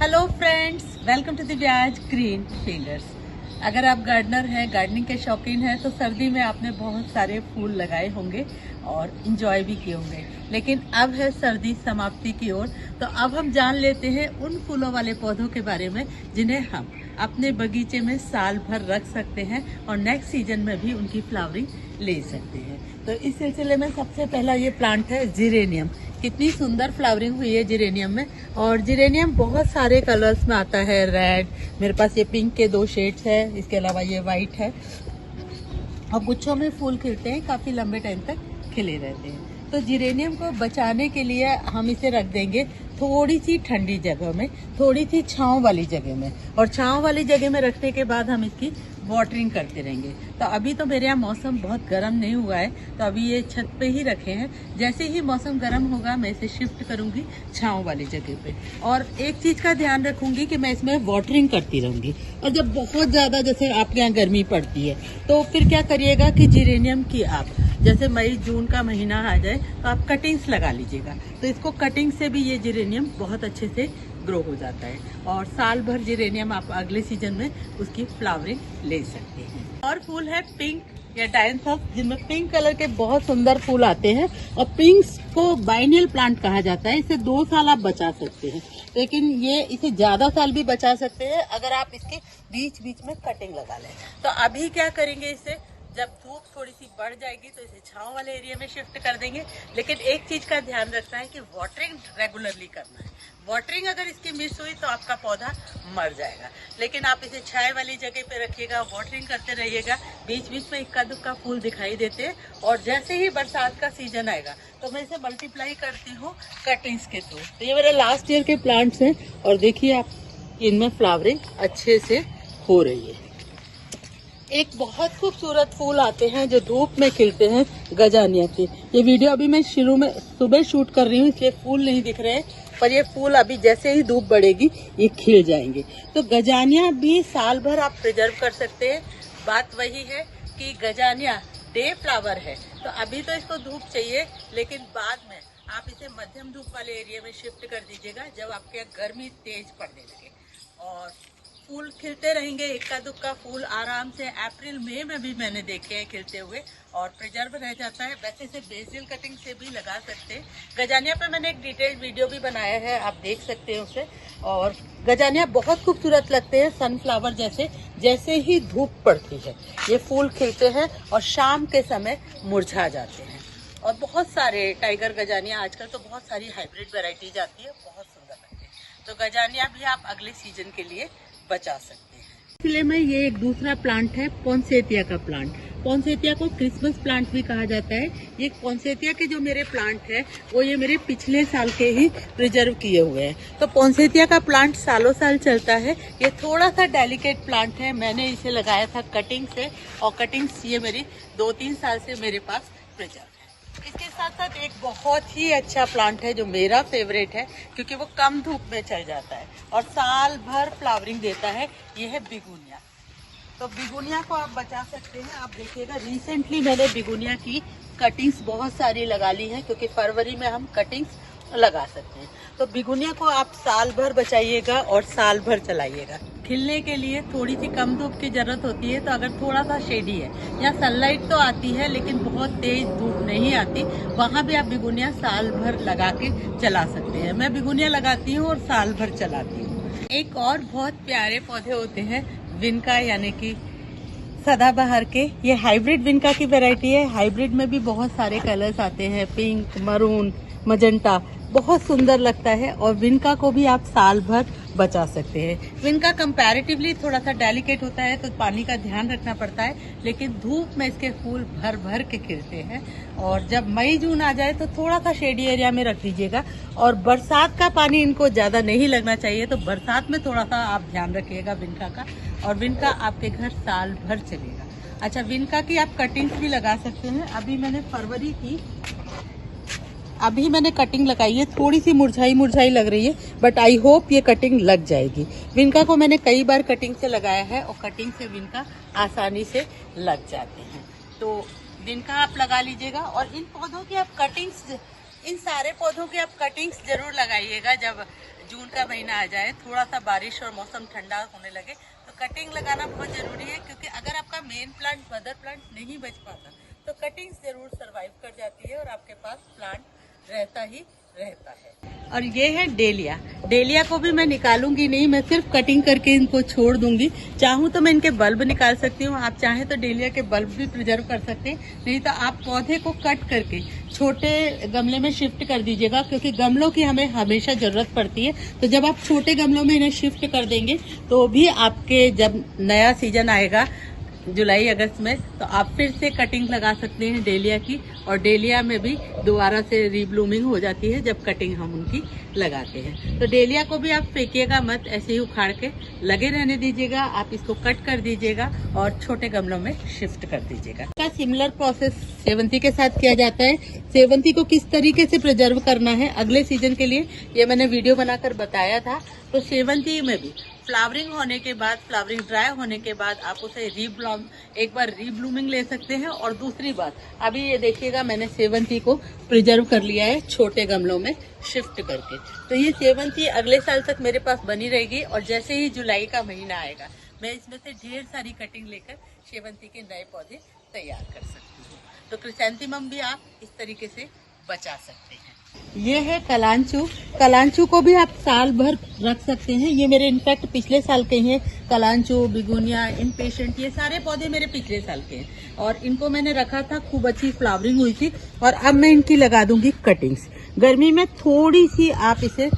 Hello friends, welcome to Divya's green fielders. अगर आप gardener हैं, गार्डनिंग के शौकीन हैं, तो सर्दी में आपने बहुत सारे फूल लगाए होंगे और इंजॉय भी किए होंगे। लेकिन अब है सर्दी समाप्ति की ओर, तो अब हम जान लेते हैं उन फूलों वाले पौधों के बारे में जिन्हें हम अपने बगीचे में साल भर रख सकते हैं और नेक्स्ट सीजन में भी उनकी फ्लावरिंग ले सकते हैं। तो इस सिलसिले में सबसे पहला ये प्लांट है जिरेनियम। कितनी सुंदर फ्लावरिंग हुई है जिरेनियम में। और जिरेनियम बहुत सारे कलर्स में आता है, रेड, मेरे पास ये पिंक के 2 शेड्स है, इसके अलावा ये वाइट है और गुच्छों में फूल खिलते हैं, काफी लंबे टाइम तक खिले रहते हैं। तो जिरेनियम को बचाने के लिए हम इसे रख देंगे थोड़ी सी ठंडी जगह में, थोड़ी सी छांव वाली जगह में, और छांव वाली जगह में रखने के बाद हम इसकी वाटरिंग करते रहेंगे। तो अभी तो मेरे यहाँ मौसम बहुत गर्म नहीं हुआ है, तो अभी ये छत पे ही रखे हैं। जैसे ही मौसम गर्म होगा मैं इसे शिफ्ट करूंगी छांव वाली जगह पे। और एक चीज का ध्यान रखूंगी कि मैं इसमें वाटरिंग करती रहूंगी। और जब बहुत ज्यादा जैसे आपके यहाँ गर्मी पड़ती है तो फिर क्या करिएगा कि जिरेनियम की आप जैसे मई जून का महीना आ जाए तो आप कटिंग्स लगा लीजिएगा। तो इसको कटिंग से भी ये जिरेनियम बहुत अच्छे से ग्रो हो जाता है और साल भर जिरेनियम आप अगले सीजन में उसकी फ्लावरिंग ले सकते हैं। और फूल है पिंक या डायंथस, जिनमें पिंक कलर के बहुत सुंदर फूल आते हैं। और पिंक को बाइनियल प्लांट कहा जाता है। इसे 2 साल आप बचा सकते हैं, लेकिन ये इसे ज्यादा साल भी बचा सकते हैं अगर आप इसके बीच बीच में कटिंग लगा लें। तो अभी क्या करेंगे, इसे जब धूप थोड़ी सी बढ़ जाएगी तो इसे छांव वाले एरिया में शिफ्ट कर देंगे। लेकिन एक चीज का ध्यान रखना है कि वाटरिंग रेगुलरली करना है। वाटरिंग अगर इसकी मिस हुई तो आपका पौधा मर जाएगा। लेकिन आप इसे छाया वाली जगह पे रखिएगा, वाटरिंग करते रहिएगा। बीच बीच में इक्का दुक्का फूल दिखाई देते हैं और जैसे ही बरसात का सीजन आएगा तो मैं इसे मल्टीप्लाई करती हूँ कटिंग्स के थ्रू। तो ये मेरे लास्ट ईयर के प्लांट्स हैं और देखिए आप, इनमें फ्लावरिंग अच्छे से हो रही है। एक बहुत खूबसूरत फूल आते हैं जो धूप में खिलते हैं, गजानिया के। ये वीडियो अभी मैं शुरू में सुबह शूट कर रही हूँ, इसलिए फूल नहीं दिख रहे हैं, पर ये फूल अभी जैसे ही धूप बढ़ेगी ये खिल जाएंगे। तो गजानिया भी साल भर आप प्रिजर्व कर सकते हैं। बात वही है कि गजानिया डे फ्लावर है, तो अभी तो इसको धूप चाहिए, लेकिन बाद में आप इसे मध्यम धूप वाले एरिया में शिफ्ट कर दीजिएगा जब आपके यहाँ गर्मी तेज पड़ने लगे। और फूल खिलते रहेंगे, इक्का दुक्का फूल आराम से अप्रैल मई में भी मैंने देखे हैं खिलते हुए और प्रिजर्व रह जाता है। वैसे इसे बेसिल कटिंग से भी लगा सकते हैं। गजानिया पे मैंने एक डिटेल्ड वीडियो भी बनाया है, आप देख सकते हैं उसे। और गजानिया बहुत खूबसूरत लगते हैं, सनफ्लावर जैसे। जैसे ही धूप पड़ती है ये फूल खिलते हैं और शाम के समय मुरझा जाते हैं। और बहुत सारे टाइगर गजानिया, आजकल तो बहुत सारी हाइब्रिड वेराइटीज आती है, बहुत सुंदर लगते हैं। तो गजानिया भी आप अगले सीजन के लिए बचा सकते हैं। इसलिए में ये एक दूसरा प्लांट है, पोंसेतिया का प्लांट। पोंसेतिया को क्रिसमस प्लांट भी कहा जाता है। ये पोंसेतिया के जो मेरे प्लांट है वो ये मेरे पिछले साल के ही प्रिजर्व किए हुए हैं। तो पोंसेतिया का प्लांट सालों साल चलता है। ये थोड़ा सा डेलिकेट प्लांट है, मैंने इसे लगाया था कटिंग से और कटिंग्स ये मेरी 2-3 साल से मेरे पास प्रिजर्व है। इसके साथ साथ एक बहुत ही अच्छा प्लांट है जो मेरा फेवरेट है, क्योंकि वो कम धूप में चल जाता है और साल भर फ्लावरिंग देता है। ये है बिगुनिया। तो बिगुनिया को आप बचा सकते हैं। आप देखिएगा, रिसेंटली मैंने बिगुनिया की कटिंग्स बहुत सारी लगा ली हैं, क्योंकि फरवरी में हम कटिंग्स लगा सकते हैं। तो बिगुनिया को आप साल भर बचाइएगा और साल भर चलाइएगा। खिलने के लिए थोड़ी सी कम धूप की जरूरत होती है, तो अगर थोड़ा सा शेडी है या सनलाइट तो आती है लेकिन बहुत तेज धूप नहीं आती, वहाँ भी आप बिगुनिया साल भर लगा के चला सकते हैं। मैं बिगुनिया लगाती हूँ और साल भर चलाती हूँ। एक और बहुत प्यारे पौधे होते हैं विनका, यानी कि सदाबहार के। ये हाइब्रिड विनका की वैरायटी है। हाइब्रिड में भी बहुत सारे कलर्स आते हैं, पिंक, मरून, मजेंटा, बहुत सुंदर लगता है। और विनका को भी आप साल भर बचा सकते हैं। विनका कंपैरेटिवली थोड़ा सा डेलिकेट होता है, तो पानी का ध्यान रखना पड़ता है, लेकिन धूप में इसके फूल भर भर के खिलते हैं। और जब मई जून आ जाए तो थोड़ा सा शेडी एरिया में रख दीजिएगा। और बरसात का पानी इनको ज्यादा नहीं लगना चाहिए, तो बरसात में थोड़ा सा आप ध्यान रखिएगा विनका का, और विनका आपके घर साल भर चलेगा। अच्छा, विनका की आप कटिंग्स भी लगा सकते हैं। अभी मैंने कटिंग लगाई है, थोड़ी सी मुरझाई मुरझाई लग रही है, बट आई होप ये कटिंग लग जाएगी। विनका को मैंने कई बार कटिंग से लगाया है और कटिंग से विनका आसानी से लग जाते हैं। तो विनका आप लगा लीजिएगा। और इन पौधों की आप कटिंग्स, इन सारे पौधों की आप कटिंग्स जरूर लगाइएगा जून का महीना आ जाए, थोड़ा सा बारिश और मौसम ठंडा होने लगे तो कटिंग लगाना बहुत जरूरी है, क्योंकि अगर आपका मेन प्लांट, मदर प्लांट नहीं बच पाता तो कटिंग्स जरूर सरवाइव कर जाती है और आपके पास प्लांट रहता ही रहता है। और ये है डेलिया। डेलिया को भी मैं निकालूंगी नहीं, मैं सिर्फ कटिंग करके इनको छोड़ दूंगी। चाहूँ तो मैं इनके बल्ब निकाल सकती हूँ, आप चाहें तो डेलिया के बल्ब भी प्रिजर्व कर सकते हैं, नहीं तो आप पौधे को कट करके छोटे गमले में शिफ्ट कर दीजिएगा, क्योंकि गमलों की हमें हमेशा जरूरत पड़ती है। तो जब आप छोटे गमलों में इन्हें शिफ्ट कर देंगे तो भी आपके जब नया सीजन आएगा जुलाई अगस्त में, तो आप फिर से कटिंग लगा सकते हैं डेलिया की, और डेलिया में भी दोबारा से रीब्लूमिंग हो जाती है जब कटिंग हम उनकी लगाते हैं। तो डेलिया को भी आप फेंकिएगा मत, ऐसे ही उखाड़ के लगे रहने दीजिएगा। आप इसको कट कर दीजिएगा और छोटे गमलों में शिफ्ट कर दीजिएगा। का सिमिलर प्रोसेस सेवंती के साथ किया जाता है। सेवंती को किस तरीके से प्रिजर्व करना है अगले सीजन के लिए, ये मैंने वीडियो बनाकर बताया था। तो सेवंती में भी फ्लावरिंग होने के बाद, फ्लावरिंग ड्राई होने के बाद आप उसे एक बार रीब्लूमिंग ले सकते हैं। और दूसरी बात, अभी ये देखिएगा मैंने सेवंती को प्रिजर्व कर लिया है छोटे गमलों में शिफ्ट करके। तो ये सेवंती अगले साल तक मेरे पास बनी रहेगी, और जैसे ही जुलाई का महीना आएगा मैं इसमें से ढेर सारी कटिंग लेकर सेवंती के नए पौधे तैयार कर सकती हूँ। तो क्रिसैंथेमम भी आप इस तरीके से बचा सकते हैं। ये है कलांचू। कलांचू को भी आप साल भर रख सकते हैं। ये मेरे इनफैक्ट पिछले साल के हैं। कलांचू, बिगोनिया, इम्पेशेंट, ये सारे पौधे मेरे पिछले साल के हैं, और इनको मैंने रखा था, खूब अच्छी फ्लावरिंग हुई थी। और अब मैं इनकी लगा दूंगी कटिंग्स। गर्मी में थोड़ी सी आप इसे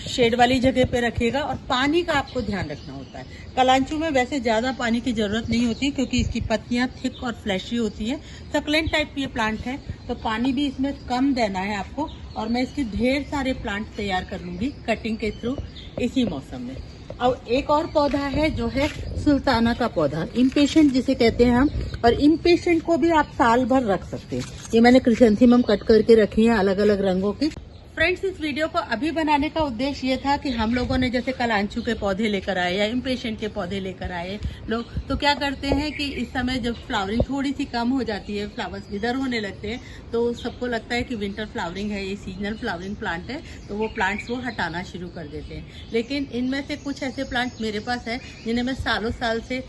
शेड वाली जगह पे रखिएगा, और पानी का आपको ध्यान रखना होता है। कलांचू में वैसे ज्यादा पानी की जरूरत नहीं होती, क्योंकि इसकी पत्तियां थिक और फ्लैशी होती हैं। सक्लेंट टाइप ये प्लांट है, तो पानी भी इसमें कम देना है आपको। और मैं इसके ढेर सारे प्लांट तैयार कर लूंगी कटिंग के थ्रू इसी मौसम में। अब एक और पौधा है जो है सुल्ताना का पौधा, इम्पेशेंट जिसे कहते हैं हम। और इम्पेशेंट को भी आप साल भर रख सकते हैं। ये मैंने क्रिसैंथेमम कट करके रखी है अलग अलग रंगों की। फ्रेंड्स, इस वीडियो को अभी बनाने का उद्देश्य ये था कि हम लोगों ने जैसे कलांचू के पौधे लेकर आए या इम्पेशेंट के पौधे लेकर आए लोग, तो क्या करते हैं कि इस समय जब फ्लावरिंग थोड़ी सी कम हो जाती है, फ्लावर्स विदर होने लगते हैं, तो सबको लगता है कि विंटर फ्लावरिंग है, ये सीजनल फ्लावरिंग प्लांट है, तो वो प्लांट्स वो हटाना शुरू कर देते हैं। लेकिन इनमें से कुछ ऐसे प्लांट मेरे पास है जिन्हें मैं सालों साल से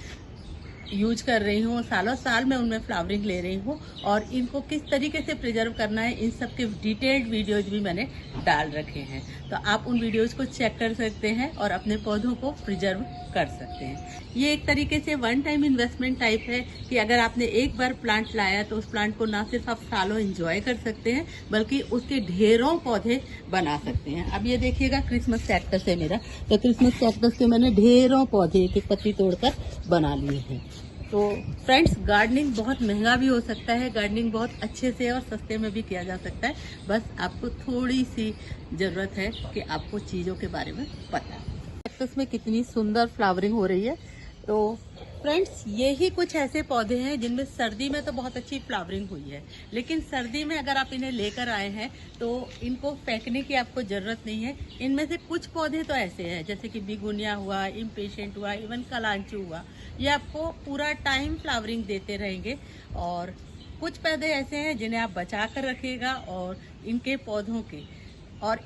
यूज कर रही हूँ, सालों साल मैं उनमें फ्लावरिंग ले रही हूँ, और इनको किस तरीके से प्रिजर्व करना है इन सब के डिटेल्ड वीडियोज भी मैंने डाल रखे हैं। तो आप उन वीडियोज को चेक कर सकते हैं और अपने पौधों को प्रिजर्व कर सकते हैं। ये एक तरीके से वन टाइम इन्वेस्टमेंट टाइप है कि अगर आपने एक बार प्लांट लाया तो उस प्लांट को ना सिर्फ आप सालों एंजॉय कर सकते हैं, बल्कि उसके ढेरों पौधे बना सकते हैं। अब ये देखिएगा क्रिसमस कैक्टस है मेरा, तो क्रिसमस कैक्टस के मैंने ढेरों पौधे एक पत्ती तोड़कर बना लिए हैं। तो फ्रेंड्स, गार्डनिंग बहुत महंगा भी हो सकता है, गार्डनिंग बहुत अच्छे से और सस्ते में भी किया जा सकता है। बस आपको थोड़ी सी जरूरत है कि आपको चीज़ों के बारे में पता है। कैक्टस में कितनी सुंदर फ्लावरिंग हो रही है। तो फ्रेंड्स, यही कुछ ऐसे पौधे हैं जिनमें सर्दी में तो बहुत अच्छी फ्लावरिंग हुई है, लेकिन सर्दी में अगर आप इन्हें लेकर आए हैं तो इनको फेंकने की आपको जरूरत नहीं है। इनमें से कुछ पौधे तो ऐसे हैं जैसे कि बिगोनिया हुआ, इम्पेशेंट हुआ, इवन कलांचू हुआ, ये आपको पूरा टाइम फ्लावरिंग देते रहेंगे। और कुछ पौधे ऐसे हैं जिन्हें आप बचा कर रखिएगा, और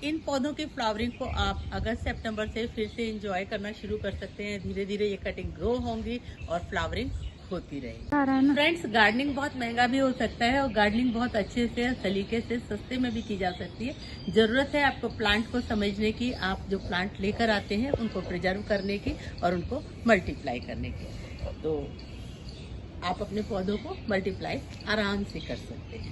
इन पौधों की फ्लावरिंग को आप अगस्त सितंबर से फिर से एंजॉय करना शुरू कर सकते हैं। धीरे धीरे ये कटिंग ग्रो होंगी और फ्लावरिंग होती रहेगी। फ्रेंड्स, गार्डनिंग बहुत महंगा भी हो सकता है, और गार्डनिंग बहुत अच्छे से, सलीके से, सस्ते में भी की जा सकती है। जरूरत है आपको प्लांट को समझने की, आप जो प्लांट लेकर आते हैं उनको प्रिजर्व करने की और उनको मल्टीप्लाई करने की। तो आप अपने पौधों को मल्टीप्लाई आराम से कर सकते हैं।